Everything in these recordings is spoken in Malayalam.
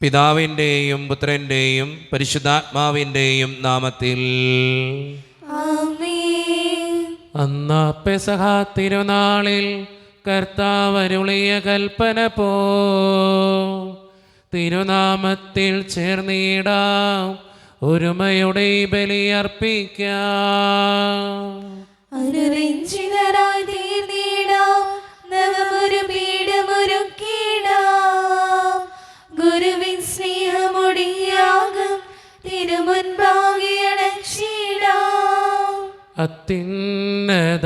പിതാവിൻ്റെയും പുത്രൻ്റെയും പരിശുദ്ധാത്മാവിൻ്റെയും നാമത്തിൽ ആമേൻ. അന്നാ പെസഹ തിരുനാളിൽ കർത്താവരുളിയ കൽപ്പന പോ തിരുനാമത്തിൽ ചേർന്നിടാം, ഒരുമയുടെ ബലിയർപ്പിക്കാം. അനുരഞ്ജിതരായി തീർന്നിടാം, നവമൊരു പീഠമൊരുക്കിടാം. ഗുരുവിൻ സ്നേഹമൊടിയാകും തിരുമുൻപാകെ അടച്ചിടാം. അത്യുന്നതമാം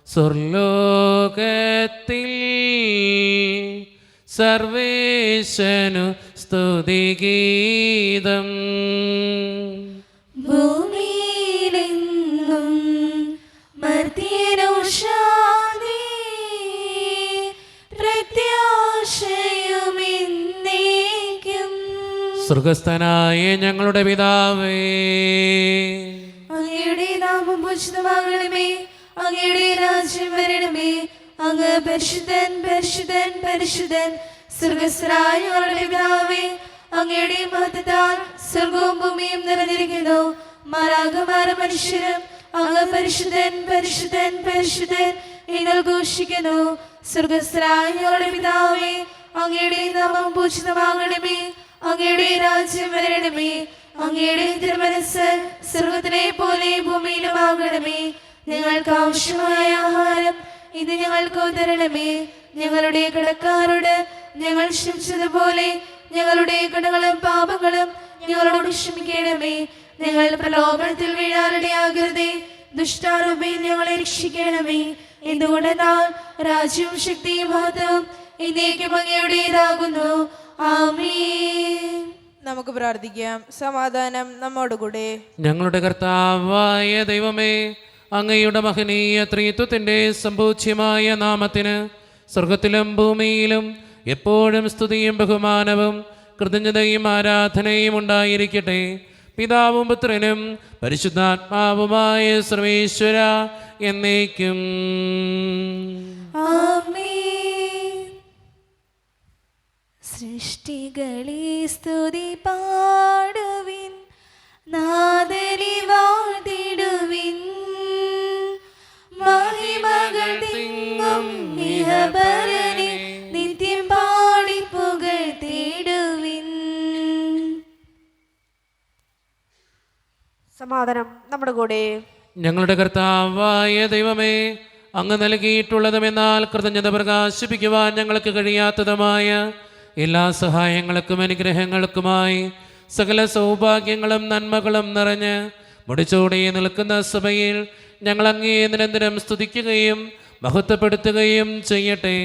സ്വർലോകത്തിൽ സർവേശനു സ്തുതിഗീതം. ഭൂമിയിലെങ്ങും മർത്യനു ശാന്തി, പ്രത്യാശയുമെന്നേക്കും. സ്വർഗസ്ഥനായ ഞങ്ങളുടെ പിതാവേ, അങ്ങയുടെ നാമം പൂജിതമാകണമേ, അങ്ങയുടെ രാജ്യം വരണമേ. അങ്ങ് പരിശുദ്ധൻ പരിശുദ്ധൻ പരിശുദ്ധൻ. സ്വർഗസ്ഥനായ ഞങ്ങളുടെ പിതാവേ, അങ്ങയുടെ മഹത്വത്താൽ സ്വർഗവും ഭൂമിയും നിറഞ്ഞിരിക്കുന്നു. മാലാഖമാരും മനുഷ്യരും അങ്ങ് പരിശുദ്ധൻ പരിശുദ്ധൻ പരിശുദ്ധൻ എന്ന് ഘോഷിക്കുന്നു. സ്വർഗസ്ഥനായ ഞങ്ങളുടെ പിതാവേ, അങ്ങയുടെ നാമം പൂജിതമാകണമേ, അങ്ങയുടെ രാജ്യം വരണമേ. അങ്ങയുടെ തിരുമനസ്സ് സ്വർഗത്തിലെ പോലെ ഭൂമിയിലുമാകണമേ. ഞങ്ങൾക്ക് ആവശ്യമായ ആഹാരം ഇത് ഞങ്ങൾക്ക് തരണമേ. ഞങ്ങളുടെ കടക്കാരോട് ഞങ്ങൾ ക്ഷമിച്ചതുപോലെ ഞങ്ങളുടെ കടങ്ങളും പാപങ്ങളും ഞങ്ങളോട് ക്ഷമിക്കണമേ. ഞങ്ങൾ പ്രലോഭനത്തിൽ വീഴാനിടയാകരുതേ, ദുഷ്ടാരൂപയിൽ ഞങ്ങളെ രക്ഷിക്കണമേ. എന്തുകൊണ്ടെന്നാൽ രാജ്യവും ശക്തിയും മഹത്വവും എന്നേക്കും അങ്ങയുടേതാകുന്നു. ആമേൻ. നമുക്ക് പ്രാർത്ഥിക്കാം. സമാധാനം നമ്മോടുകൂടെ. ഞങ്ങളുടെ കർത്താവായ ദൈവമേ, അങ്ങയുടെ മഹനീയ ത്രിത്വത്തിൻ്റെ സമ്പൂജ്യമായ നാമത്തിന് സ്വർഗത്തിലും ഭൂമിയിലും എപ്പോഴും സ്തുതിയും ബഹുമാനവും കൃതജ്ഞതയും ആരാധനയും ഉണ്ടായിരിക്കട്ടെ. പിതാവും പുത്രനും പരിശുദ്ധാത്മാവുമായ സർവേശ്വര എന്നേക്കും. ആമേൻ. സൃഷ്ടികളെ സ്തുതി പാടുവിൻ, നാദനെ വാഴ്ത്തിടുവിൻ. മഹിമകൾ തിങ്ങും ഇഹപരനെ നിത്യം പാടി പുകഴ്ത്തിടുവിൻ. സമാധാനം നമ്മുടെ കൂടെ. ഞങ്ങളുടെ കർത്താവായ ദൈവമേ, അങ്ങ് നൽകിയിട്ടുള്ളതുമെന്നാൽ കൃതജ്ഞത പ്രകാശിപ്പിക്കുവാൻ ഞങ്ങൾക്ക് കഴിയാത്തതുമായ എല്ലാ സഹായങ്ങൾക്കും അനുഗ്രഹങ്ങൾക്കുമായി സകല സൗഭാഗ്യങ്ങളും നന്മകളും നിറഞ്ഞ് മുടിച്ചോടി നിൽക്കുന്ന സഭയിൽ ഞങ്ങൾ അങ്ങേ നിരന്തരം സ്തുതിക്കുകയും മഹത്വപ്പെടുത്തുകയും ചെയ്യട്ടെ.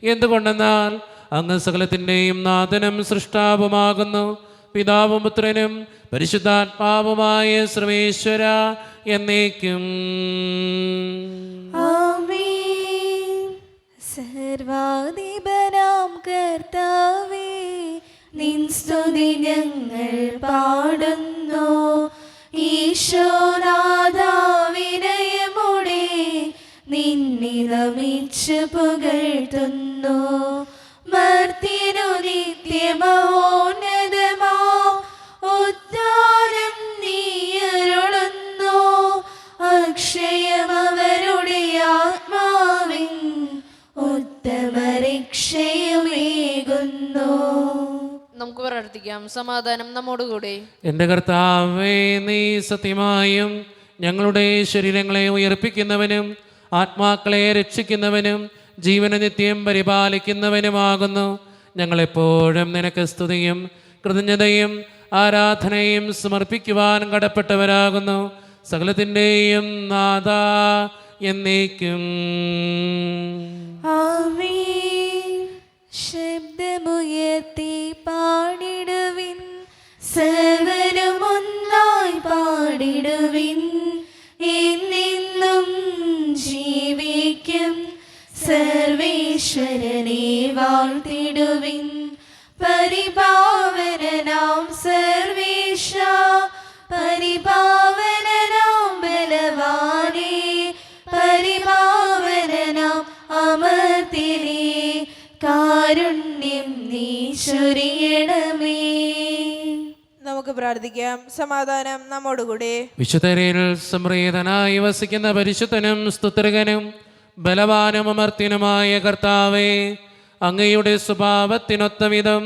എന്തുകൊണ്ടെന്നാൽ അങ്ങ് സകലത്തിൻ്റെയും നാഥനും സൃഷ്ടാവുമാകുന്നു. പിതാവും പുത്രനും പരിശുദ്ധാത്മാവുമായ സർവേശ്വര എന്നേക്കും. ആമേൻ. സർവാധിപനാം കർത്താവേ, നിൻ സ്തുതി ഞങ്ങൾ പാടുന്നു. ഈശോനാഥാവിനയമോടെ നിന്നെ നമിച്ച് പുകഴ്ത്തുന്നു. മർത്യനു നിത്യമഹോന്നതമാ ഉദ്ധാനം നീയരുളുന്നു. അക്ഷയം അവരുടെ ആത്മാവിൻ ഉത്തമരക്ഷയമേകുന്നു. നമുക്ക് പ്രാർത്ഥിക്കാം. സമാധാനം നമ്മോടുകൂടെ. എൻ്റെ കർത്താവേ, നീ സത്യമായും ഞങ്ങളുടെ ശരീരങ്ങളെ ഉയർപ്പിക്കുന്നവനും ആത്മാക്കളെ രക്ഷിക്കുന്നവനും ജീവനെ നിത്യം പരിപാലിക്കുന്നവനുമാകുന്നു. ഞങ്ങളെപ്പോഴും നിനക്ക് സ്തുതിയും കൃതജ്ഞതയും ആരാധനയും സമർപ്പിക്കുവാൻ കടപ്പെട്ടവരാകുന്നു. സകലത്തിൻ്റെയും നാഥ എന്നേക്കും. ആമേൻ. ശബ്ദമുയർത്തി പാടിടുവിൻ, സർവരും ഒന്നായി പാടിടുവിൻ. എന്നെന്നും ജീവിക്കും സർവേശ്വരനെ വാഴ്ത്തിടുവിൻ. പരിപാവനനാം സർവേശ, പരിപാവനനാം ബലവാനേ, പരിപാവനനാം അമർത്യനേ, കാരുണ്യം നീ ചൊരിയണമേ. നമുക്ക് പ്രാർത്ഥിക്കാം. സമാധാനം നമ്മോടുകൂടെ. വിശുദ്ധരിൽ സംപ്രീതനായി വസിക്കുന്ന പരിശുദ്ധനും സ്തുത്യർഹനും ബലവാനും അമർത്യനുമായ കർത്താവേ, അങ്ങയുടെ സ്വഭാവത്തിനൊത്ത വിധം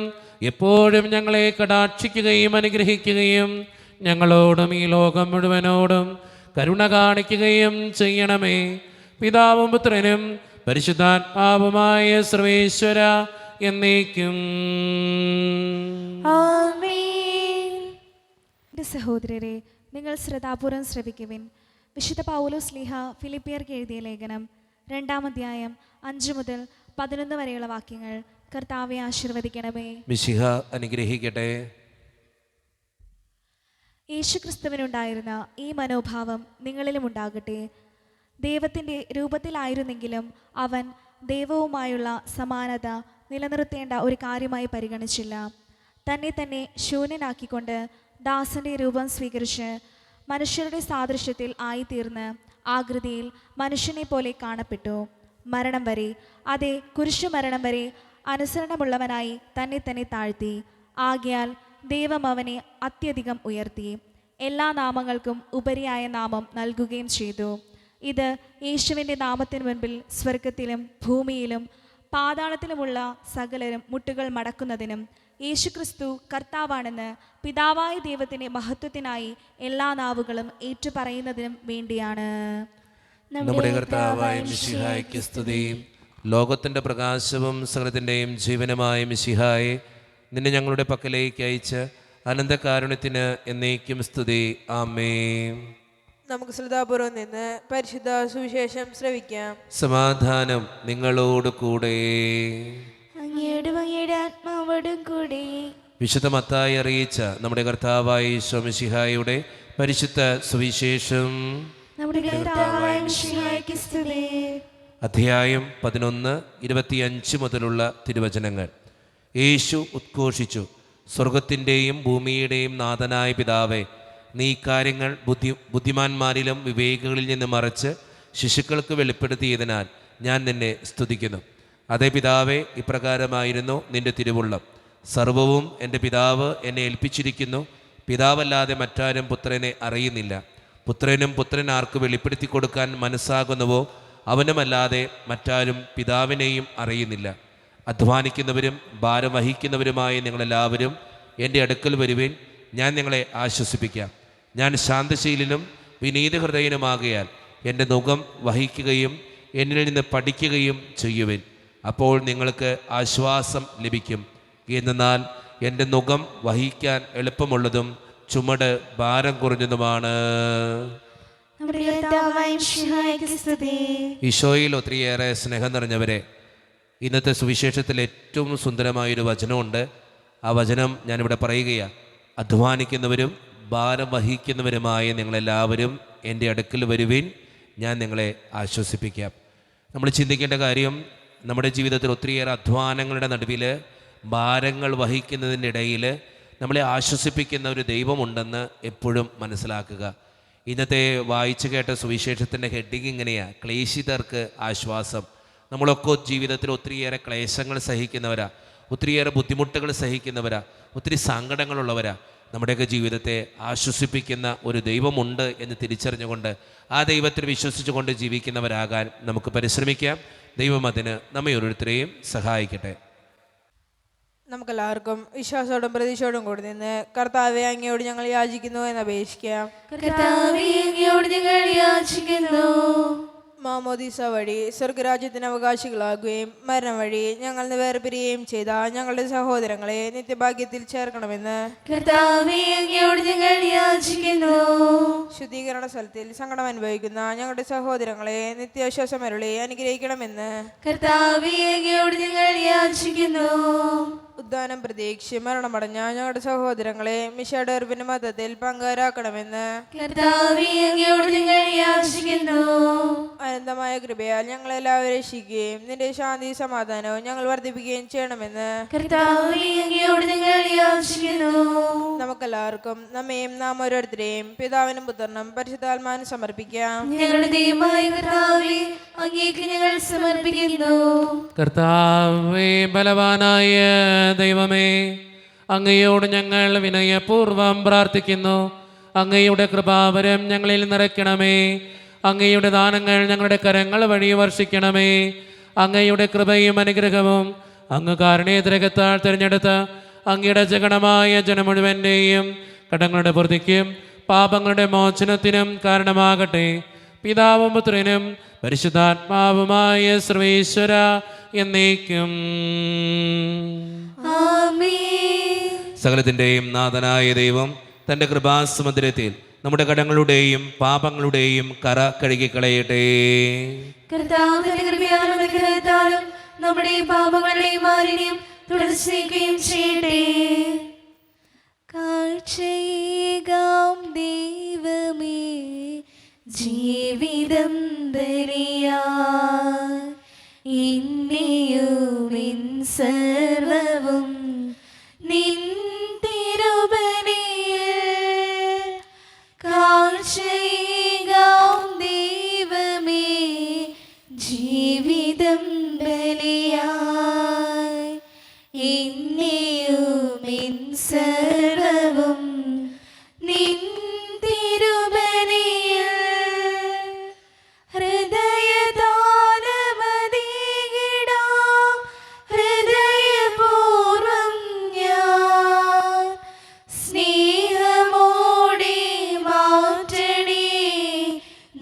എപ്പോഴും ഞങ്ങളെ കടാക്ഷിക്കുകയും അനുഗ്രഹിക്കുകയും ഞങ്ങളോടും ഈ ലോകം മുഴുവനോടും കരുണ കാണിക്കുകയും ചെയ്യണമേ. പിതാവും പുത്രനും പരിശുദ്ധാത്മാവുമായ സർവേശ്വര എന്നേക്കും. ആമേൻ. എൻ്റെ സഹോദരരെ, നിങ്ങൾ ശ്രദ്ധാപൂർവം ശ്രവിക്കുവിൻ. വിശുദ്ധ പൗലോസ് ശ്ലീഹ ഫിലിപ്പിയർക്ക് എഴുതിയ ലേഖനം 2-ാം അധ്യായം 5 മുതൽ 11 വരെയുള്ള വാക്യങ്ങൾ. കർത്താവെ ആശീർവദിക്കണമേ. മിശിഹ അനുഗ്രഹിക്കട്ടെ. യേശുക്രിസ്തുവിനുണ്ടായിരുന്ന ഈ മനോഭാവം നിങ്ങളിലും ഉണ്ടാകട്ടെ. ദൈവത്തിൻ്റെ രൂപത്തിലായിരുന്നെങ്കിലും അവൻ ദൈവവുമായുള്ള സമാനത നിലനിർത്തേണ്ട ഒരു കാര്യമായി പരിഗണിച്ചില്ല. തന്നെ തന്നെ ശൂന്യനാക്കിക്കൊണ്ട് ദാസന്റെ രൂപം സ്വീകരിച്ച് മനുഷ്യരുടെ സാദൃശ്യത്തിൽ ആയിത്തീർന്ന് ആകൃതിയിൽ മനുഷ്യനെ പോലെ കാണപ്പെട്ടു. മരണം വരെ, അതെ കുരിശുമരണം വരെ അനുസരണമുള്ളവനായി തന്നെ തന്നെ താഴ്ത്തി. ആകയാൽ ദൈവം അവനെ അത്യധികം ഉയർത്തി, എല്ലാ നാമങ്ങൾക്കും ഉപരിയായ നാമം നൽകുകയും ചെയ്തു. ഇത് യേശുവിൻ്റെ നാമത്തിന് മുൻപിൽ സ്വർഗത്തിലും ഭൂമിയിലും പാതാളത്തിലുമുള്ള സകലരും മുട്ടുകൾ മടക്കുന്നതിനും യേശുക്രിസ്തു കർത്താവാണെന്ന് പിതാവായ ദൈവത്തിൻ്റെ മഹത്വത്തിനായി എല്ലാ നാവുകളും ഏറ്റുപറയുന്നതിനും വേണ്ടിയാണ്. നമ്മുടെ കർത്താവായ മിശിഹായ്ക്ക് സ്തുതി. ലോകത്തിൻ്റെ പ്രകാശവും സകലത്തിൻ്റെയും ജീവനുമായ മിശിഹായെ, നിന്നെ ഞങ്ങളുടെ പക്കലേക്ക് അയച്ച് അനന്തകാരുണ്യത്തിന് എന്നേക്കും സ്തുതി. ആമേൻ. നമുക്ക് ശ്രദ്ധാപൂർവം നിന്ന് പരിശുദ്ധ സുവിശേഷം ശ്രവിക്കാം. സമാധാനം നിങ്ങളോട് കൂടെ. അങ്ങയുടെ അങ്ങയുടെ ആത്മാവോടും കൂടെ. വിശുദ്ധ മത്തായി അറിയിച്ച നമ്മുടെ കർത്താവായ ഈശോ മിശിഹായുടെ പരിശുദ്ധ സുവിശേഷം. നമ്മുടെ കർത്താവായ മിശിഹായ്ക്ക് സ്തുതി. അധ്യായം 11, 25 മുതലുള്ള തിരുവചനങ്ങൾ. യേശു ഉദ്ഘോഷിച്ചു, സ്വർഗത്തിൻ്റെയും ഭൂമിയുടെയും നാഥനായ പിതാവേ, നീ കാര്യങ്ങൾ ബുദ്ധിമാന്മാരിലും വിവേകികളിൽ നിന്ന് മറച്ച് ശിശുക്കൾക്ക് വെളിപ്പെടുത്തിയതിനാൽ ഞാൻ നിന്നെ സ്തുതിക്കുന്നു. അതേ പിതാവേ, ഇപ്രകാരമായിരുന്നു നിന്റെ തിരുവുള്ളം. സർവവും എൻ്റെ പിതാവ് എന്നെ ഏൽപ്പിച്ചിരിക്കുന്നു. പിതാവല്ലാതെ മറ്റാരും പുത്രനെ അറിയുന്നില്ല. പുത്രനും പുത്രൻ ആർക്ക് വെളിപ്പെടുത്തി കൊടുക്കാൻ മനസ്സാകുന്നുവോ അവനുമല്ലാതെ മറ്റാരും പിതാവിനെയും അറിയുന്നില്ല. അധ്വാനിക്കുന്നവരും ഭാരം വഹിക്കുന്നവരുമായ നിങ്ങളെല്ലാവരും എൻ്റെ അടുക്കൽ വരുവേൻ, ഞാൻ നിങ്ങളെ ആശ്വസിപ്പിക്കാം. ഞാൻ ശാന്തശീലനും വിനീത ഹൃദയനുമാകയാൽ എൻ്റെ നുകം വഹിക്കുകയും എന്നിൽ നിന്ന് പഠിക്കുകയും ചെയ്യുവിൻ. അപ്പോൾ നിങ്ങൾക്ക് ആശ്വാസം ലഭിക്കും. എന്നാൽ എൻ്റെ നുകം വഹിക്കാൻ എളുപ്പമുള്ളതും ചുമട് ഭാരം കുറഞ്ഞതുമാണ്. നമ്മുടെ കർത്താവായ മിശിഹായ്ക്ക് സ്തുതി. ഈശോയിൽ ഒത്തിരിയേറെ സ്നേഹം നിറഞ്ഞവരെ, ഇന്നത്തെ സുവിശേഷത്തിൽ ഏറ്റവും സുന്ദരമായൊരു വചനമുണ്ട്. ആ വചനം ഞാനിവിടെ പറയുകയാണ്. അധ്വാനിക്കുന്നവരും ഭാരം വഹിക്കുന്നവരുമായ നിങ്ങളെല്ലാവരും എൻ്റെ അടുക്കൽ വരുവിൻ, ഞാൻ നിങ്ങളെ ആശ്വസിപ്പിക്കാം. നമ്മൾ ചിന്തിക്കേണ്ട കാര്യം, നമ്മുടെ ജീവിതത്തിൽ ഒത്തിരിയേറെ അധ്വാനങ്ങളുടെ നടുവിൽ ഭാരങ്ങൾ വഹിക്കുന്നതിൻ്റെ ഇടയിൽ നമ്മളെ ആശ്വസിപ്പിക്കുന്ന ഒരു ദൈവമുണ്ടെന്ന് എപ്പോഴും മനസ്സിലാക്കുക. ഇന്നത്തെ വായിച്ചു കേട്ട സുവിശേഷത്തിൻ്റെ ഹെഡിങ് ഇങ്ങനെയാണ്: ക്ലേശിതർക്ക് ആശ്വാസം. നമ്മളൊക്കെ ജീവിതത്തിൽ ഒത്തിരിയേറെ ക്ലേശങ്ങൾ സഹിക്കുന്നവരാ, ഒത്തിരിയേറെ ബുദ്ധിമുട്ടുകൾ സഹിക്കുന്നവരാ, ഒത്തിരി സങ്കടങ്ങളുള്ളവരാ. നമ്മുടെയൊക്കെ ജീവിതത്തെ ആശ്വസിപ്പിക്കുന്ന ഒരു ദൈവമുണ്ട് എന്ന് തിരിച്ചറിഞ്ഞുകൊണ്ട് ആ ദൈവത്തിൽ വിശ്വസിച്ചുകൊണ്ട് ജീവിക്കുന്നവരാകാൻ നമുക്ക് പരിശ്രമിക്കാം. ദൈവം അതിന് നമ്മെ ഓരോരുത്തരെയും സഹായിക്കട്ടെ. നമുക്കെല്ലാവർക്കും വിശ്വാസത്തോടും പ്രതീക്ഷയോടും കൂടി നിന്ന് കർത്താവെ, അങ്ങയോട് ഞങ്ങൾ യാചിക്കുന്നു എന്ന് അപേക്ഷിക്കാം. കർത്താവേ, അങ്ങയോട് ഞങ്ങൾ യാചിക്കുന്നു. മാമോദീസ വഴി സ്വർഗരാജ്യത്തിന് അവകാശികളാകുകയും മരണം വഴി ഞങ്ങൾ വേർപിരിയുകയും ചെയ്ത ഞങ്ങളുടെ സഹോദരങ്ങളെ നിത്യഭാഗ്യത്തിൽ ചേർക്കണമെന്ന് കർത്താവേ, അങ്ങയോട് ഞങ്ങൾ യാചിക്കുന്നു. ശുദ്ധീകരണ സ്ഥലത്തിൽ സങ്കടം അനുഭവിക്കുന്ന ഞങ്ങളുടെ സഹോദരങ്ങളെ നിത്യാശ്വാസം അരുളി അനുഗ്രഹിക്കണമെന്ന് കർത്താവേ, അങ്ങയോട് ഞങ്ങൾ യാചിക്കുന്നു. ഉദ്ധാനം പ്രതീക്ഷിച്ച് മരണമടഞ്ഞ ഞങ്ങളുടെ സഹോദരങ്ങളെ മിശയുടെ ഉറപ്പിന്റെ മതത്തിൽ പങ്കുകാരാക്കണമെന്ന് കർത്താവേ, അങ്ങയോട് ഞങ്ങൾ യാചിക്കുന്നു. അനന്തമായ കൃപയാൽ ഞങ്ങളെല്ലാവരും രക്ഷിക്കുകയും നിന്റെ ശാന്തി സമാധാനവും ഞങ്ങൾ വർദ്ധിപ്പിക്കുകയും ചെയ്യണമെന്ന് കർത്താവേ, അങ്ങയോട് ഞങ്ങൾ യാചിക്കുന്നു. നമുക്കെല്ലാവർക്കും നമ്മയും നാം ഓരോരുത്തരെയും പിതാവിനും പുത്രനും പരിശുദ്ധാത്മാവിനും സമർപ്പിക്കാം. ഞങ്ങളുടെ ദൈവമായ കർത്താവേ, അങ്ങേക്ക് ഞങ്ങൾ സമർപ്പിക്കുന്നു. കർത്താവേ, ബലവാനായ ദൈവമേ, അങ്ങയോട് ഞങ്ങൾ വിനയപൂർവം പ്രാർത്ഥിക്കുന്നു. അങ്ങയുടെ കൃപാവരം ഞങ്ങളിൽ നിറയ്ക്കണമേ. അങ്ങയുടെ ദാനങ്ങൾ ഞങ്ങളുടെ കരങ്ങൾ വഴി വർഷിക്കണമേ. അങ്ങയുടെ കൃപയും അനുഗ്രഹവും അങ്ങ് കാരുണ്യത്തിരകത്താൽ തിരഞ്ഞെടുത്ത അങ്ങയുടെ ജഗണമായ ജനം മുഴുവൻ്റെയും കടങ്ങളുടെ പൂർത്തിക്കും പാപങ്ങളുടെ മോചനത്തിനും കാരണമാകട്ടെ. പിതാവും പുത്രനും പരിശുദ്ധാത്മാവുമായ സർവേശ്വര എന്നേക്കും. ആമേൻ. സകലത്തിൻ്റെയും നാഥനായ ദൈവം തൻ്റെ കൃപാസമുദ്രത്തിൽ നമ്മുടെ കടങ്ങളുടെയും പാപങ്ങളുടെയും കറ കഴുകിക്കളയട്ടെ. കർത്താവിന്റെ കൃപയാലും അനുഗ്രഹത്താലും നമ്മുടെ പാപങ്ങളുടെയും മാലിന്യം തുടർച്ചയ്ക്കുകയും ചെയ്യട്ടെ. കാഴ്ചയേകാം ദൈവമേ, ജീവിതം ബലിയാൽ എന്നെയും എൻ സർവ്വവും നിൻ തിരുബലിയിൽ കാഴ്ചയേകാം ദൈവമേ, ജീവിതം ബലിയാൽ എന്നെയും എൻ സർവ്വവും നിൻ തിരുബലിയിൽ ഹൃദയതാലമതീകിടാം ഹൃദയപൂർവം ഞാൻ സ്നേഹമോടെ മാറ്റണേ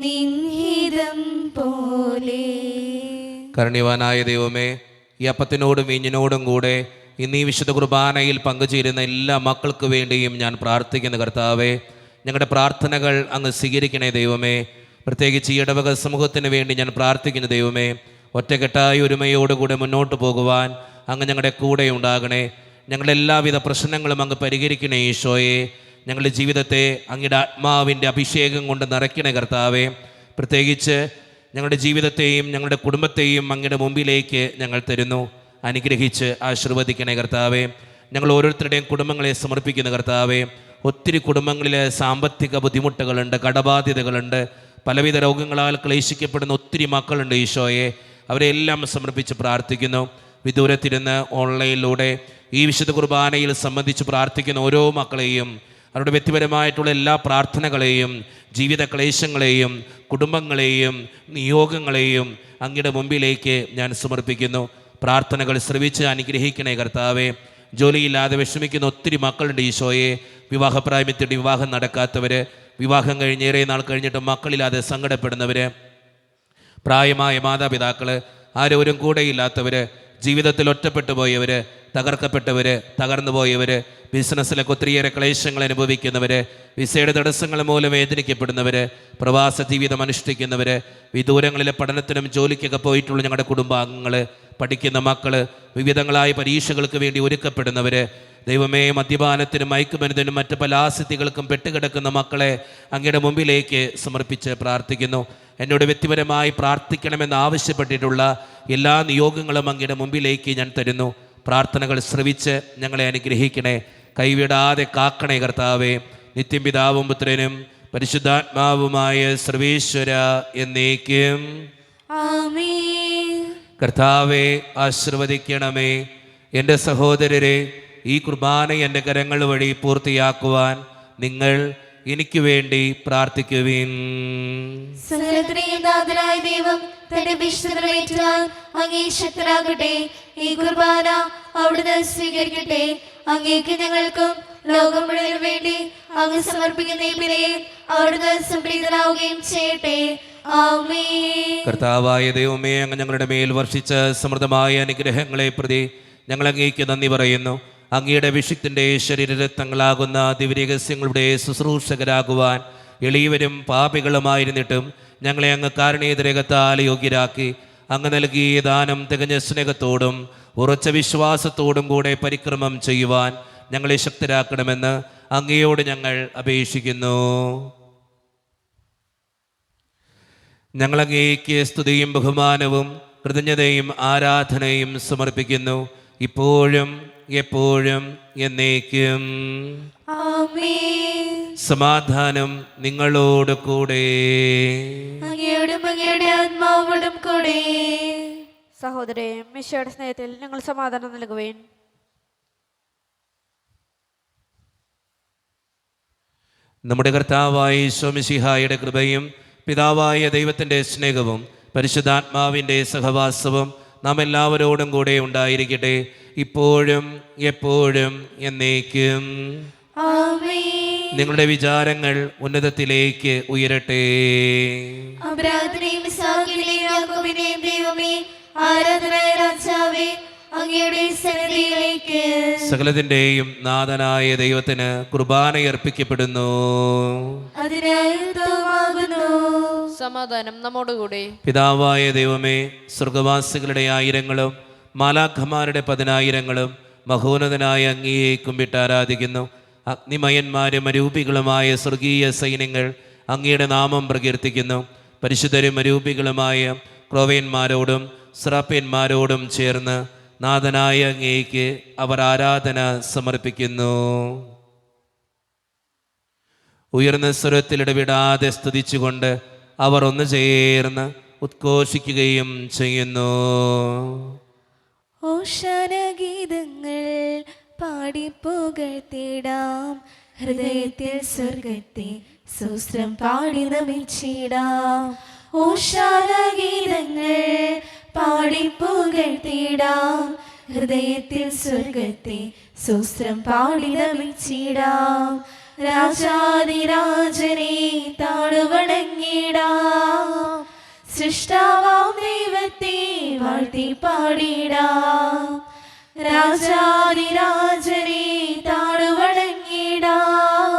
നിൻഹിതം പോലെ. കരുണ്യവാനായ ദൈവമേ, ഈ അപ്പത്തിനോടും വീഞ്ഞിനോടും കൂടെ ഇന്ന് ഈ വിശുദ്ധ കുർബാനയിൽ പങ്കുചേരുന്ന എല്ലാ മക്കൾക്ക് വേണ്ടിയും ഞാൻ പ്രാർത്ഥിക്കുന്ന കർത്താവേ, ഞങ്ങളുടെ പ്രാർത്ഥനകൾ അങ്ങ് സ്വീകരിക്കണേ ദൈവമേ. പ്രത്യേകിച്ച് ഈ ഇടവക സമൂഹത്തിന് വേണ്ടി ഞാൻ പ്രാർത്ഥിക്കുന്ന ദൈവമേ, ഒറ്റക്കെട്ടായ ഒരുമയോടുകൂടെ മുന്നോട്ട് പോകുവാൻ അങ്ങ് ഞങ്ങളുടെ കൂടെ ഉണ്ടാകണേ. ഞങ്ങളുടെ എല്ലാവിധ പ്രശ്നങ്ങളും അങ്ങ് പരിഹരിക്കണേ ഈശോയെ. ഞങ്ങളുടെ ജീവിതത്തെ അങ്ങയുടെ ആത്മാവിൻ്റെ അഭിഷേകം കൊണ്ട് നിറയ്ക്കണേ കർത്താവേ. പ്രത്യേകിച്ച് ഞങ്ങളുടെ ജീവിതത്തെയും ഞങ്ങളുടെ കുടുംബത്തെയും അങ്ങയുടെ മുമ്പിലേക്ക് ഞങ്ങൾ തരുന്നു. അനുഗ്രഹിച്ച് ആശീർവദിക്കണേ കർത്താവേ. ഞങ്ങൾ ഓരോരുത്തരുടെയും കുടുംബങ്ങളെ സമർപ്പിക്കുന്ന കർത്താവേ. ഒത്തിരി കുടുംബങ്ങളിൽ സാമ്പത്തിക ബുദ്ധിമുട്ടുകളുണ്ട്, കടബാധ്യതകളുണ്ട്, പലവിധ രോഗങ്ങളാൽ ക്ലേശിക്കപ്പെടുന്ന ഒത്തിരി മക്കളുണ്ട് ഈശോയെ. അവരെല്ലാം സമർപ്പിച്ച് പ്രാർത്ഥിക്കുന്നു. വിദൂരത്തിരുന്ന് ഓൺലൈനിലൂടെ ഈ വിശുദ്ധ കുർബാനയിൽ സംബന്ധിച്ച് പ്രാർത്ഥിക്കുന്ന ഓരോ മക്കളെയും, അവരുടെ വ്യക്തിപരമായിട്ടുള്ള എല്ലാ പ്രാർത്ഥനകളെയും, ജീവിത ക്ലേശങ്ങളെയും, കുടുംബങ്ങളെയും, നിയോഗങ്ങളെയും അങ്ങയുടെ മുമ്പിലേക്ക് ഞാൻ സമർപ്പിക്കുന്നു. പ്രാർത്ഥനകൾ ശ്രവിച്ച് അനുഗ്രഹിക്കണേ കർത്താവേ. ജോലിയില്ലാതെ വിഷമിക്കുന്ന ഒത്തിരി മക്കളുണ്ട് ഈശോയെ. വിവാഹപ്രായമെത്തിയിട്ട് വിവാഹം നടക്കാത്തവർ, വിവാഹം കഴിഞ്ഞേറെ നാൾ കഴിഞ്ഞിട്ട് മക്കളില്ലാതെ സങ്കടപ്പെടുന്നവർ, പ്രായമായ മാതാപിതാക്കൾ, ആരോരും കൂടെയില്ലാത്തവർ, ജീവിതത്തിൽ ഒറ്റപ്പെട്ടു പോയവർ, തകർക്കപ്പെട്ടവർ, തകർന്നു പോയവർ, ബിസിനസ്സിലൊക്കെ ഒത്തിരിയേറെ ക്ലേശങ്ങൾ അനുഭവിക്കുന്നവർ, വിസയുടെ തടസ്സങ്ങൾ മൂലം വേദനിക്കപ്പെടുന്നവർ, പ്രവാസ ജീവിതം അനുഷ്ഠിക്കുന്നവർ, വിദൂരങ്ങളിലെ പഠനത്തിനും ജോലിക്കൊക്കെ പോയിട്ടുള്ള ഞങ്ങളുടെ കുടുംബാംഗങ്ങൾ, പഠിക്കുന്ന മക്കൾ, വിവിധങ്ങളായ പരീക്ഷകൾക്ക് വേണ്ടി ഒരുക്കപ്പെടുന്നവർ, ദൈവമേ, മദ്യപാനത്തിനും മയക്കുമരുന്നിനും മറ്റ് പല ആസക്തികൾക്കും പെട്ടുകിടക്കുന്ന മക്കളെ അങ്ങയുടെ മുമ്പിലേക്ക് സമർപ്പിച്ച് പ്രാർത്ഥിക്കുന്നു. എന്നോട് വ്യക്തിപരമായി പ്രാർത്ഥിക്കണമെന്ന് ആവശ്യപ്പെട്ടിട്ടുള്ള എല്ലാ നിയോഗങ്ങളും അങ്ങയുടെ മുമ്പിലേക്ക് ഞാൻ തരുന്നു. പ്രാർത്ഥനകൾ ശ്രവിച്ച് ഞങ്ങളെ അനുഗ്രഹിക്കണേ, കൈവിടാതെ കാക്കണേ കർത്താവേ. നിത്യം പിതാവും പുത്രനും പരിശുദ്ധാത്മാവുമായ സർവേശ്വര എന്നേക്കും. ആമേൻ. കർത്താവെ ആശീർവദിക്കണമേ. എൻ്റെ സഹോദരരെ, ഈ കുർബാന എൻ്റെ കരങ്ങൾ വഴി പൂർത്തിയാക്കുവാൻ നിങ്ങൾ എനിക്ക് വേണ്ടി പ്രാർത്ഥിക്കുവിൻ. സകലത്തിനെയും നാഥനായ ദൈവം തന്റെ വിശുദ്ധമേറ്റാൽ അങ്ങേ ശക്തനാകട്ടെ. ഈ കുർബാന അവിടുന്ന് സ്വീകരിക്കട്ടെ. അങ്ങേക്ക് ഞങ്ങൾക്കും ലോകം മുഴുവനും വേണ്ടി അങ്ങ് സമർപ്പിക്കുന്ന ഈ ബലിയിൽ അവിടുന്ന് സംപ്രീതനാവുകയും ചെയ്യട്ടെ. ആമേൻ. കർത്താവായ ദൈവമേ, അങ്ങ് ഞങ്ങളുടെ മേൽ വർഷിച്ച സമൃദ്ധമായ അനുഗ്രഹങ്ങളെ പ്രതി ഞങ്ങൾ അങ്ങേക്ക് നന്ദി പറയുന്നു. അങ്ങയുടെ അഭിഷിക്തൻ്റെ ശരീരരത്നങ്ങളാകുന്ന ദിവ്യരഹസ്യങ്ങളുടെ ശുശ്രൂഷകരാകുവാൻ എളിയവരും പാപികളുമായിരുന്നിട്ടും ഞങ്ങളെ അങ്ങ് കാരുണ്യരകത്താൽ യോഗ്യരാക്കി. അങ്ങ് നൽകിയ ദാനം തികഞ്ഞ സ്നേഹത്തോടും ഉറച്ച വിശ്വാസത്തോടും കൂടെ പരിക്രമം ചെയ്യുവാൻ ഞങ്ങളെ ശക്തരാക്കണമെന്ന് അങ്ങയോട് ഞങ്ങൾ അപേക്ഷിക്കുന്നു. ഞങ്ങൾ അങ്ങേക്ക് സ്തുതിയും ബഹുമാനവും കൃതജ്ഞതയും ആരാധനയും സമർപ്പിക്കുന്നു, ഇപ്പോഴും എപ്പോഴും എന്നേക്കും. ആമേൻ. സമാധാനം നിങ്ങളോട് കൂടെ. അങ്ങയോടും അങ്ങയുടെ ആത്മാവോടും കൂടെ. സഹോദരേ, മിശയുടെ സ്നേഹത്തിൽ ഞങ്ങൾ സമാധാനം നൽകുവേൻ. നമ്മുടെ കർത്താവായ ഈശോ മിശിഹായുടെ കൃപയും പിതാവായ ദൈവത്തിൻ്റെ സ്നേഹവും പരിശുദ്ധാത്മാവിൻ്റെ സഹവാസവും നാം എല്ലാവരോടും കൂടെ ഉണ്ടായിരിക്കട്ടെ, ഇപ്പോഴും എപ്പോഴും എന്നേക്കും. ആമേൻ. നിങ്ങളുടെ വിചാരങ്ങൾ ഉന്നതത്തിലേക്ക് ഉയരട്ടെ. അബ്രാഹത്തിനെയും ഇസ്ഹാക്കിനെയും യാക്കോബിനെയും ദൈവമേ, ആരാധനായ രാജാവേ, അങ്ങയുടെ സന്നിധിയിലേക്ക് സകലത്തിൻ്റെയും നാഥനായ ദൈവത്തിന് കുർബാനയർപ്പിക്കപ്പെടുന്നു. അതിനായുക്തമാകുന്നു. സമാധാനം നമ്മോടുകൂടെ. പിതാവായ ദൈവമേ, സ്വർഗവാസികളുടെ ആയിരങ്ങളും മാലാഖമാരുടെ 10,000ങ്ങളും മഹോന്നതനായ അങ്ങയെ കുമ്പിട്ട് ആരാധിക്കുന്നു. അഗ്നിമയന്മാരും അരൂപികളുമായ സ്വർഗീയ സൈന്യങ്ങൾ അങ്ങയുടെ നാമം പ്രകീർത്തിക്കുന്നു. പരിശുദ്ധരും അരൂപികളുമായ ക്രോവേന്മാരോടും സ്രാപ്യന്മാരോടും ചേർന്ന് നാഥനായ അങ്ങേക്ക് അവർ ആരാധന സമർപ്പിക്കുന്നു. ഉയർന്ന സ്വരത്തിൽ ഇടവിടാതെ സ്തുതിച്ചുകൊണ്ട് അവർ ഒന്ന് ചേർന്ന് ഉദ്ഘോഷിക്കുകയും ചെയ്യുന്നു. ഓശാന ഗീതങ്ങൾ പാടിപ്പുകഴ്ത്തിടാം, ഹൃദയത്തിൽ സ്വർഗത്തെ സുസ്രം പാടി നമിച്ചിടാം. ഓശാന ഗീതങ്ങൾ പാടിപ്പുകഴ്ത്തിടാം, ഹൃദയത്തിൽ സ്വർഗത്തെ സുസ്രം പാടി നമിച്ചിടാം. രാജാതിരാജനെ താണുവണങ്ങിടാം, സൃഷ്ടാവാം ദൈവത്തെ വാഴ്ത്തി പാടിടാം. രാജാതിരാജനെ താണുവണങ്ങിടാം,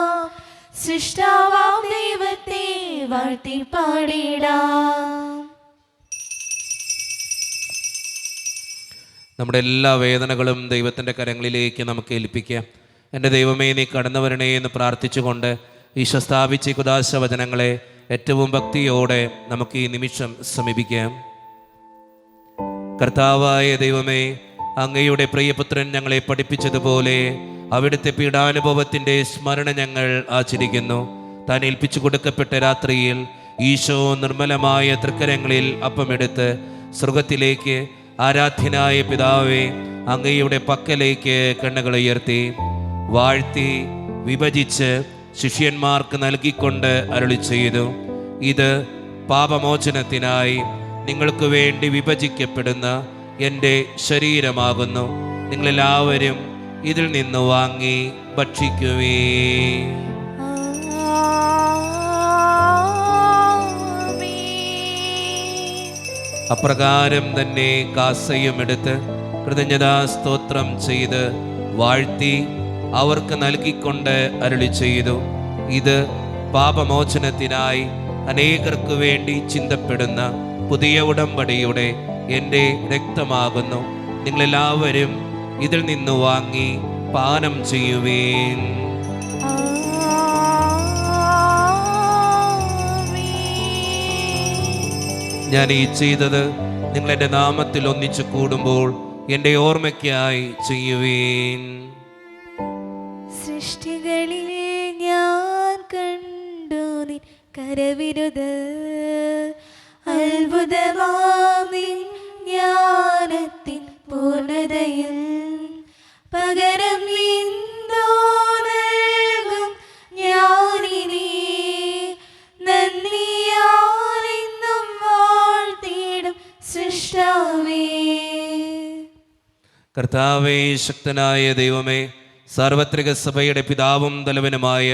സൃഷ്ടാവാം ദൈവത്തെ വാഴ്ത്തി പാടിടാം. നമ്മുടെ എല്ലാ വേദനകളും ദൈവത്തിൻ്റെ കരങ്ങളിലേക്ക് നമുക്ക് ഏൽപ്പിക്കാം. എൻ്റെ ദൈവമേ, നീ കടന്നു വരണേ എന്ന് പ്രാർത്ഥിച്ചുകൊണ്ട് ഈശോ സ്ഥാപിച്ച കുദാശ വചനങ്ങളെ ഏറ്റവും ഭക്തിയോടെ നമുക്ക് ഈ നിമിഷം സമീപിക്കാം. കർത്താവായ ദൈവമേ, അങ്ങയുടെ പ്രിയപുത്രൻ ഞങ്ങളെ പഠിപ്പിച്ചതുപോലെ അവിടുത്തെ പീഡാനുഭവത്തിൻ്റെ സ്മരണ ഞങ്ങൾ ആചരിക്കുന്നു. താൻ ഏൽപ്പിച്ചു കൊടുക്കപ്പെട്ട രാത്രിയിൽ ഈശോ നിർമ്മലമായ തൃക്കരങ്ങളിൽ അപ്പമെടുത്ത് സ്വർഗത്തിലേക്ക് ആരാധ്യനായ പിതാവേ, അങ്ങയുടെ പക്കലേക്ക് കണ്ണുകൾ ഉയർത്തി വാഴ്ത്തി വിഭജിച്ച് ശിഷ്യന്മാർക്ക് നൽകിക്കൊണ്ട് അരുളി ചെയ്തു, ഇത് പാപമോചനത്തിനായി നിങ്ങൾക്ക് വേണ്ടി വിഭജിക്കപ്പെടുന്ന എൻ്റെ ശരീരമാകുന്നു. നിങ്ങളെല്ലാവരും ഇതിൽ നിന്ന് വാങ്ങി ഭക്ഷിക്കുവേ. അപ്രകാരം തന്നെ കാസയും എടുത്ത് കൃതജ്ഞതാ സ്തോത്രം ചെയ്ത് വാഴ്ത്തി അവർക്ക് നൽകിക്കൊണ്ട് അരുളി ചെയ്തു, ഇത് പാപമോചനത്തിനായി അനേകർക്ക് വേണ്ടി ചിന്തപ്പെടുന്ന പുതിയ ഉടമ്പടിയുടെ എൻ്റെ രക്തമാകുന്നു. നിങ്ങളെല്ലാവരും ഇതിൽ നിന്ന് വാങ്ങി പാനം ചെയ്യുവേൻ. ഞാൻ ഈ ചെയ്തത് നിങ്ങൾ എൻ്റെ നാമത്തിൽ ഒന്നിച്ചു കൂടുമ്പോൾ എൻ്റെ ഓർമ്മയ്ക്കായി ചെയ്യുവേൻ. സൃഷ്ടികളിൽ ഞാൻ കണ്ടു നിൻ കരവിരുത്, അത്ഭുതമാം നിൻ ജ്ഞാനത്തിൻ പൂർണ്ണതയിൽ പകരം എന്തോ നൽകും ഞാനിനി, നന്ദിയാലെന്നും വാഴ്ത്തിടും സൃഷ്ടാവേ. കർത്താവേ, ശക്തനായ ദൈവമേ, സാർവത്രിക സഭയുടെ പിതാവും തലവനുമായ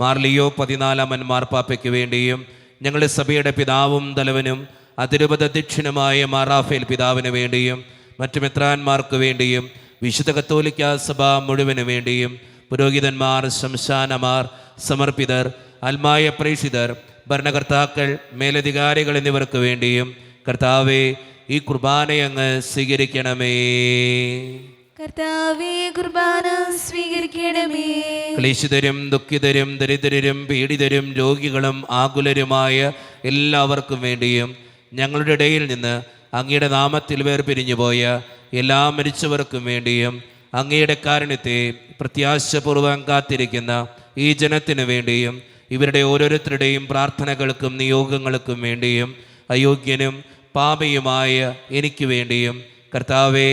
മാർ ലിയോ 14 മാർപ്പാപ്പയ്ക്ക് വേണ്ടിയും ഞങ്ങളുടെ സഭയുടെ പിതാവും തലവനും അതിരൂപത അധ്യക്ഷനുമായ മാർ റാഫേൽ പിതാവിന് വേണ്ടിയും മറ്റു മെത്രാന്മാർക്ക് വേണ്ടിയും വിശുദ്ധ കത്തോലിക്ക സഭ മുഴുവന് വേണ്ടിയും പുരോഹിതന്മാർ, ശംശാനമാർ, സമർപ്പിതർ, ആത്മായ പ്രേക്ഷിതർ, ഭരണകർത്താക്കൾ, മേലധികാരികൾ എന്നിവർക്ക് വേണ്ടിയും കർത്താവേ, ഈ കുർബാനയങ്ങ് സ്വീകരിക്കണമേ. കർത്താവേ, കുർബാന സ്വീകരിക്കണമേ. ക്ലേശിതരും ദുഃഖിതരും ദരിദ്രരും പീഡിതരും രോഗികളും ആകുലരുമായ എല്ലാവർക്കും വേണ്ടിയും ഞങ്ങളുടെ ഇടയിൽ നിന്ന് അങ്ങയുടെ നാമത്തിൽ വേർപിരിഞ്ഞുപോയ എല്ലാ മരിച്ചവർക്കും വേണ്ടിയും അങ്ങയുടെ കാരുണ്യത്തെ പ്രത്യാശപൂർവ്വം കാത്തിരിക്കുന്ന ഈ ജനത്തിനു വേണ്ടിയും ഇവരുടെ ഓരോരുത്തരുടെയും പ്രാർത്ഥനകൾക്കും നിയോഗങ്ങൾക്കും വേണ്ടിയും അയോഗ്യനും പാപിയുമായ എനിക്ക് വേണ്ടിയും കർത്താവേ,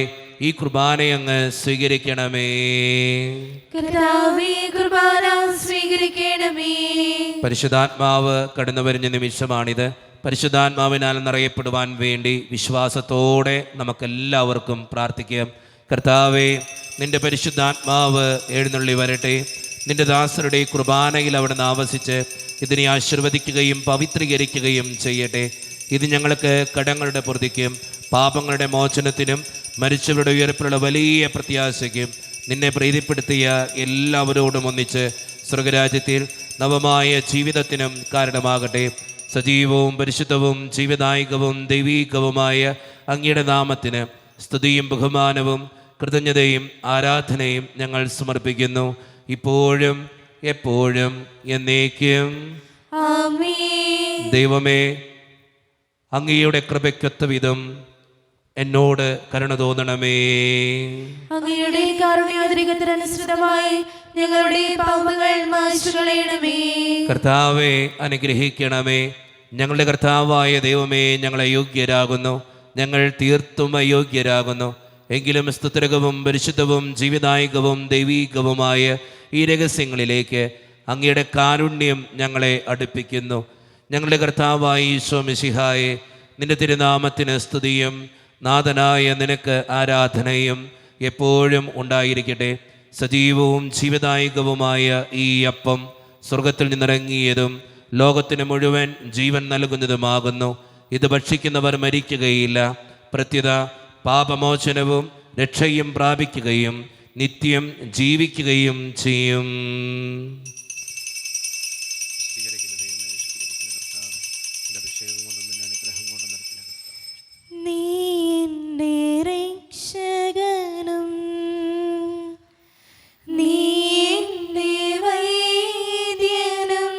ഈ കുർബാനയങ്ങ് സ്വീകരിക്കണമേ. കർത്താവേ, കുർബാന സ്വീകരിക്കണമേ. പരിശുദ്ധാത്മാവ് കടന്നു വരുന്ന നിമിഷമാണിത്. പരിശുദ്ധാത്മാവിനാൽ നിറയപ്പെടുവാൻ വേണ്ടി വിശ്വാസത്തോടെ നമുക്കെല്ലാവർക്കും പ്രാർത്ഥിക്കാം. കർത്താവേ, നിന്റെ പരിശുദ്ധാത്മാവ് എഴുന്നള്ളി വരട്ടെ. നിന്റെ ദാസരുടെ കുർബാനയിൽ അവിടുന്ന് ആവസിച്ച് ഇതിനെ ആശീർവദിക്കുകയും പവിത്രീകരിക്കുകയും ചെയ്യട്ടെ. ഇത് ഞങ്ങൾക്ക് കടങ്ങളുടെ പൊറുതിക്കും പാപങ്ങളുടെ മോചനത്തിനും മരിച്ചവരുടെ ഉയർപ്പിലുള്ള വലിയ പ്രത്യാശയ്ക്കും നിന്നെ പ്രീതിപ്പെടുത്തിയ എല്ലാവരോടും ഒന്നിച്ച് സ്വർഗരാജ്യത്തിൽ നവമായ ജീവിതത്തിനും കാരണമാകട്ടെ. സജീവവും പരിശുദ്ധവും ജീവദായകവും ദൈവീകവുമായ അങ്ങയുടെ നാമത്തിന് സ്തുതിയും ബഹുമാനവും കൃതജ്ഞതയും ആരാധനയും ഞങ്ങൾ സമർപ്പിക്കുന്നു, ഇപ്പോഴും എപ്പോഴും എന്നേക്കും. ആമേൻ. ദൈവമേ, അങ്ങയുടെ കൃപയ്ക്കൊത്ത വിധം എന്നോട് കരുണ തോന്നണമേ. അങ്ങയുടെ കാരുണ്യോദരികത്തിനനുസൃതമായി ഞങ്ങളുടെ പാപങ്ങൾ മായ്ച്ചു കളയണമേ. കർത്താവെ അനുഗ്രഹിക്കണമേ. ഞങ്ങളുടെ കർത്താവായ ദൈവമേ, ഞങ്ങൾ അയോഗ്യരാകുന്നു, ഞങ്ങൾ തീർത്തും അയോഗ്യരാകുന്നു. എങ്കിലും സ്തുതിരകവും പരിശുദ്ധവും ജീവദായകവും ദൈവീകവുമായ ഈ രഹസ്യങ്ങളിലേക്ക് അങ്ങയുടെ കാരുണ്യം ഞങ്ങളെ അടുപ്പിക്കുന്നു. ഞങ്ങളുടെ കർത്താവായ ഈശോ മിശിഹായെ, നിന്റെ തിരുനാമത്തിന് സ്തുതിയും നാഥനായ നിനക്ക് ആരാധനയും എപ്പോഴും ഉണ്ടായിരിക്കട്ടെ. സജീവവും ജീവദായകവുമായ ഈ അപ്പം സ്വർഗത്തിൽ നിന്നിറങ്ങിയതും ലോകത്തിന് മുഴുവൻ ജീവൻ നൽകുന്നതുമാകുന്നു. ഇത് ഭക്ഷിക്കുന്നവർ മരിക്കുകയില്ല, പ്രത്യുത പാപമോചനവും രക്ഷയും പ്രാപിക്കുകയും നിത്യം ജീവിക്കുകയും ചെയ്യും. നീ എന്റെ രക്ഷകനും നീ എന്റെ വൈദ്യനും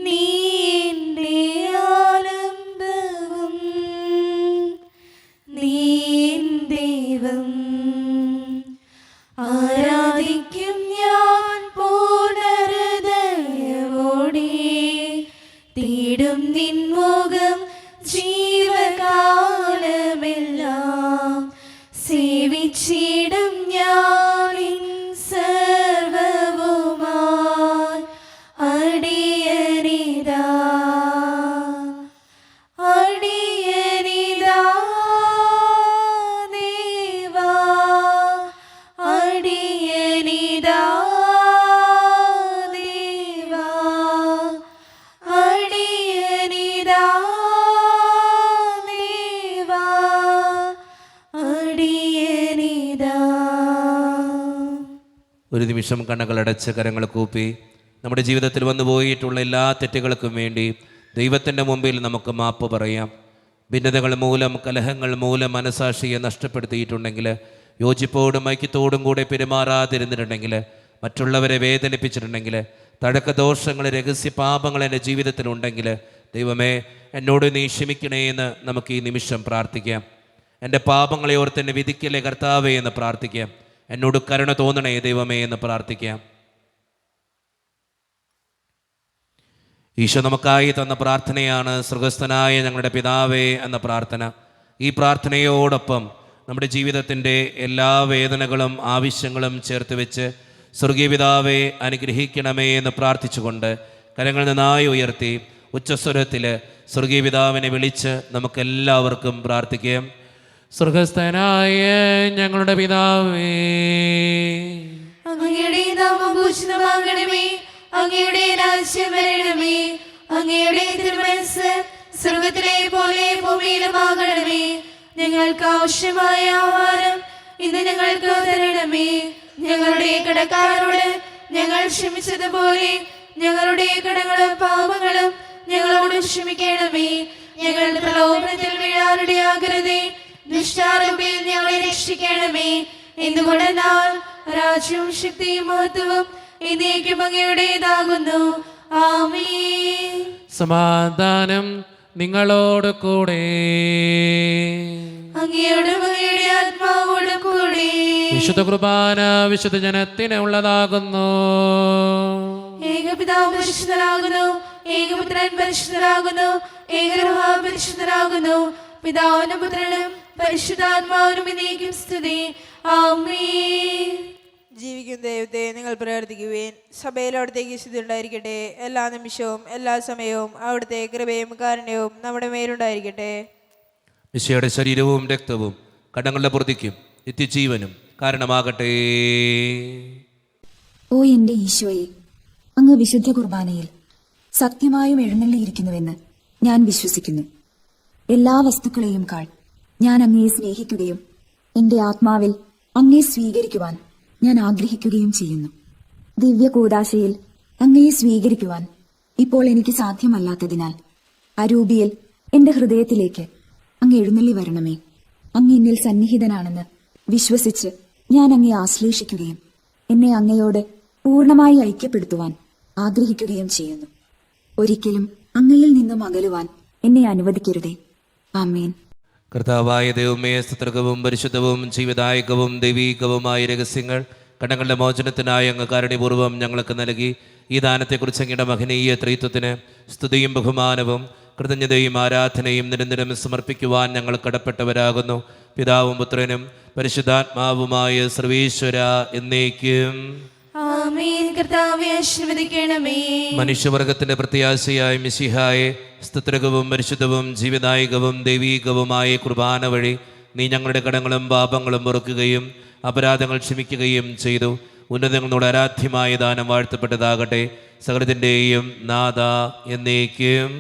നീ എന്റെ ആലംബവും നീ എൻ ദൈവം. ആരാധിക്കും ഞാൻ പൂർണ്ണഹൃദയമോടെ, തേടും നിൻ മുഖം ജീവകാലമെല്ലാം, സേവിച്ചിടും ഞാനിൻ സർവവുമായി. അടിയനിതാ അടിയനിതാ ദേവാ, അടിയനിതാ ദേവാ, അടിയനിതാ ദേവാ, അടിയനിതാ. ഒരു നിമിഷം കണ്ണുകളടച്ച് കരങ്ങൾ കൂപ്പി നമ്മുടെ ജീവിതത്തിൽ വന്നു പോയിട്ടുള്ള എല്ലാ തെറ്റുകൾക്കും വേണ്ടി ദൈവത്തിൻ്റെ മുമ്പിൽ നമുക്ക് മാപ്പ് പറയാം. ഭിന്നതകൾ മൂലം, കലഹങ്ങൾ മൂലം മനസാക്ഷിയെ നഷ്ടപ്പെടുത്തിയിട്ടുണ്ടെങ്കിൽ, യോജിപ്പോടും ഐക്യത്തോടും കൂടെ പെരുമാറാതിരുന്നിട്ടുണ്ടെങ്കിൽ, മറ്റുള്ളവരെ വേദനിപ്പിച്ചിട്ടുണ്ടെങ്കിൽ, തഴക്കദോഷങ്ങൾ, രഹസ്യ പാപങ്ങൾ എൻ്റെ ജീവിതത്തിലുണ്ടെങ്കിൽ, ദൈവമേ എന്നോട് നീ ക്ഷമിക്കണേ എന്ന് നമുക്ക് ഈ നിമിഷം പ്രാർത്ഥിക്കാം. എൻ്റെ പാപങ്ങളെ ഓർത്ത് എന്നെ വിധിക്കലേ കർത്താവേ എന്ന് പ്രാർത്ഥിക്കാം. എന്നോട് കരുണ തോന്നണേ ദൈവമേ എന്ന് പ്രാർത്ഥിക്കാം. ഈശോ നമുക്കായി തന്ന പ്രാർത്ഥനയാണ് സ്വർഗസ്ഥനായ ഞങ്ങളുടെ പിതാവേ എന്ന പ്രാർത്ഥന. ഈ പ്രാർത്ഥനയോടൊപ്പം നമ്മുടെ ജീവിതത്തിൻ്റെ എല്ലാ വേദനകളും ആവശ്യങ്ങളും ചേർത്ത് വെച്ച് സ്വർഗീയ പിതാവേ അനുഗ്രഹിക്കണമേ എന്ന് പ്രാർത്ഥിച്ചുകൊണ്ട് കരങ്ങൾ നന്നായി ഉയർത്തി ഉച്ചസ്വരത്തിൽ സ്വർഗീയ പിതാവിനെ വിളിച്ച് നമുക്കെല്ലാവർക്കും പ്രാർത്ഥിക്കാം. സ്വർഗസ്ഥനായ ഞങ്ങളുടെ പിതാവേ, അങ്ങയുടെ നാമം പൂജിതമാകണമേ. അങ്ങയുടെ രാജ്യം വരണമേ. അങ്ങയുടെ തിരുമനസ്സ് സ്വർഗത്തിലെ പോലെ ഭൂമിയിലുമാകണമേ. ഞങ്ങൾക്ക് ആവശ്യമായ ആഹാരം ഇന്ന് ഞങ്ങൾക്ക് തരണമേ. ഞങ്ങളുടെ കടക്കാരോട് ഞങ്ങൾ ക്ഷമിച്ചതുപോലെ ഞങ്ങളുടെ കടങ്ങളും പാപങ്ങളും ഞങ്ങളോട് ക്ഷമിക്കണമേ. ഞങ്ങൾ പ്രലോഭനത്തിൽ വീഴാനിടയാകരുതേ, ദുഷ്ടാരൂപിയിൽ ഞങ്ങളെ രക്ഷിക്കണമേ. എന്തുകൊണ്ടെന്നാൽ രാജ്യവും ശക്തിയും മഹത്വവും എന്നേക്കും അങ്ങയുടേതാകുന്നു. ആമേൻ. സമാധാനം നിങ്ങളോട് കൂടെ. അങ്ങയോടും അങ്ങയുടെ ആത്മാവോടും കൂടെ. വിശുദ്ധ കുർബാന വിശുദ്ധ ജനത്തിന് ഉള്ളതാകുന്നു. ഏകപിതാവ് പരിശുദ്ധനാകുന്നു, ഏകപുത്രൻ പരിശുദ്ധനാകുന്നു, ഏകരൂഹ പരിശുദ്ധനാകുന്നു. പിതാവിനും പുത്രനും പരിശുദ്ധാത്മാവിനും എന്നേക്കും സ്തുതി. ആമേൻ. ജീവിക്കുന്ന ദൈവത്തെ നിങ്ങൾ പ്രാർത്ഥിക്കുവേൻ. സഭയിൽ അവിടുത്തേക്ക് സ്തുതി ഉണ്ടായിരിക്കട്ടെ. എല്ലാ നിമിഷവും എല്ലാ സമയവും അവിടുത്തെ കൃപയും കാരുണ്യവും നമ്മുടെ മേലുണ്ടായിരിക്കട്ടെ. മിശിയുടെ ശരീരവും രക്തവും കടങ്ങളുടെ പ്രതിക്കും നിത്യജീവനും കാരണമാകട്ടെ. ഓ എന്റെ ഈശോയെ, അങ്ങ് വിശുദ്ധ കുർബാനയിൽ സത്യമായും എഴുന്നള്ളിയിരിക്കുന്നുവെന്ന് ഞാൻ വിശ്വസിക്കുന്നു. എല്ലാ വസ്തുക്കളെയും കാൾ ഞാൻ അങ്ങയെ സ്നേഹിക്കുകയും എന്റെ ആത്മാവിൽ അങ്ങയെ സ്വീകരിക്കുവാൻ ഞാൻ ആഗ്രഹിക്കുകയും ചെയ്യുന്നു. ദിവ്യ കൂദാശയിൽ അങ്ങയെ സ്വീകരിക്കുവാൻ ഇപ്പോൾ എനിക്ക് സാധ്യമല്ലാത്തതിനാൽ അരൂപിയിൽ എന്റെ ഹൃദയത്തിലേക്ക് അങ്ങ് എഴുന്നള്ളി വരണമേ. അങ്ങ് എന്നിൽ സന്നിഹിതനാണെന്ന് വിശ്വസിച്ച് ഞാൻ അങ്ങയെ ആശ്ലേഷിക്കുകയും എന്നെ അങ്ങയോട് പൂർണ്ണമായി ഐക്യപ്പെടുത്തുവാൻ ആഗ്രഹിക്കുകയും ചെയ്യുന്നു. ഒരിക്കലും അങ്ങയിൽ നിന്നും അകലുവാൻ എന്നെ അനുവദിക്കരുതേ. ആമേൻ. കർത്താവായ ദൈവമേ, സ്തുത്യർഹവും പരിശുദ്ധവും ജീവദായകവും ദൈവീകവുമായ രഹസ്യങ്ങൾ കടങ്ങളുടെ മോചനത്തിനായി അങ്ങ് കാരുണ്യപൂർവ്വം ഞങ്ങൾക്ക് നൽകി ഈ ദാനത്തെക്കുറിച്ച് അങ്ങയുടെ മഹനീയ ത്രിത്വത്തിന് സ്തുതിയും ബഹുമാനവും കൃതജ്ഞതയും ആരാധനയും നിരന്തരം സമർപ്പിക്കുവാൻ ഞങ്ങൾ കടപ്പെട്ടവരാകുന്നു. പിതാവും പുത്രനും പരിശുദ്ധാത്മാവുമായ സർവീശ്വര എന്നേക്കും ആമേൻ. കർത്താവേ ആശീർവദിക്കണമേ. മനുഷ്യവർഗത്തിന്റെ പ്രത്യാശയായ മിശിഹായെ, സ്തുത്യർഹവും പരിശുദ്ധവും ജീവദായകവും ദൈവീകവുമായ കുർബാന വഴി നീ ഞങ്ങളുടെ കടങ്ങളും പാപങ്ങളും പൊറുക്കുകയും അപരാധങ്ങൾ ക്ഷമിക്കുകയും ചെയ്തു. ഉന്നതങ്ങളോട് ആരാധ്യമായ ദാനം വാഴ്ത്തപ്പെട്ടതാകട്ടെ. സകലത്തിൻ്റെയും നാഥ എന്നേക്കും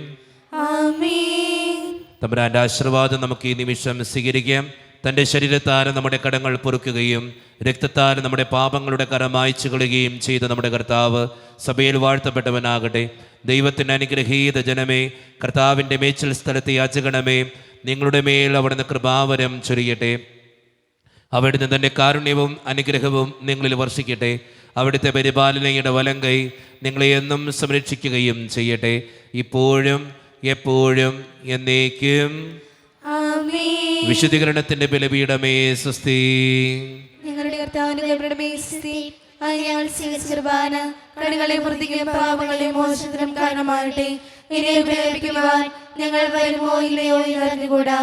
ആമേൻ. തമ്പുരാന്റെ ആശീർവാദം നമുക്ക് ഈ നിമിഷം സ്വീകരിക്കാം. തൻ്റെ ശരീരത്താൽ നമ്മുടെ കടങ്ങൾ പൊറുക്കുകയും രക്തത്താൽ നമ്മുടെ പാപങ്ങളുടെ കര മായ്ച്ചു കളയുകയും ചെയ്ത നമ്മുടെ കർത്താവ് സഭയിൽ വാഴ്ത്തപ്പെട്ടവനാകട്ടെ. ദൈവത്തിൻ്റെ അനുഗ്രഹീത ജനമേ, കർത്താവിൻ്റെ മേച്ചിൽ സ്ഥലത്ത് യാചകണമേ. നിങ്ങളുടെ മേൽ അവിടുന്ന് കൃപാവരം ചൊരിയട്ടെ. അവിടുന്ന് തൻ്റെ കാരുണ്യവും അനുഗ്രഹവും നിങ്ങളിൽ വർഷിക്കട്ടെ. അവിടുത്തെ പരിപാലനയുടെ വലങ്കൈ നിങ്ങളെ എന്നും സംരക്ഷിക്കുകയും ചെയ്യട്ടെ, ഇപ്പോഴും എപ്പോഴും എന്നേക്കും. ആമേൻ. വിശുദ്ധീകരണത്തിന്റെ ബലിപീഠമേ സ്വസ്തി. ഞങ്ങളുടെ കർത്താവിന്റെ സ്തുതി. ഞങ്ങൾ സ്വീകരിച്ച കുർബാന കടങ്ങളെ പ്രതിക്കും പാപങ്ങളെ മോചനത്തിനും കാരണമാകട്ടെ. ഇനി ഉപയോഗിക്കുവാൻ ഞങ്ങൾ വരുമോ ഇല്ലയോ എന്ന് അറിഞ്ഞുകൂടാ.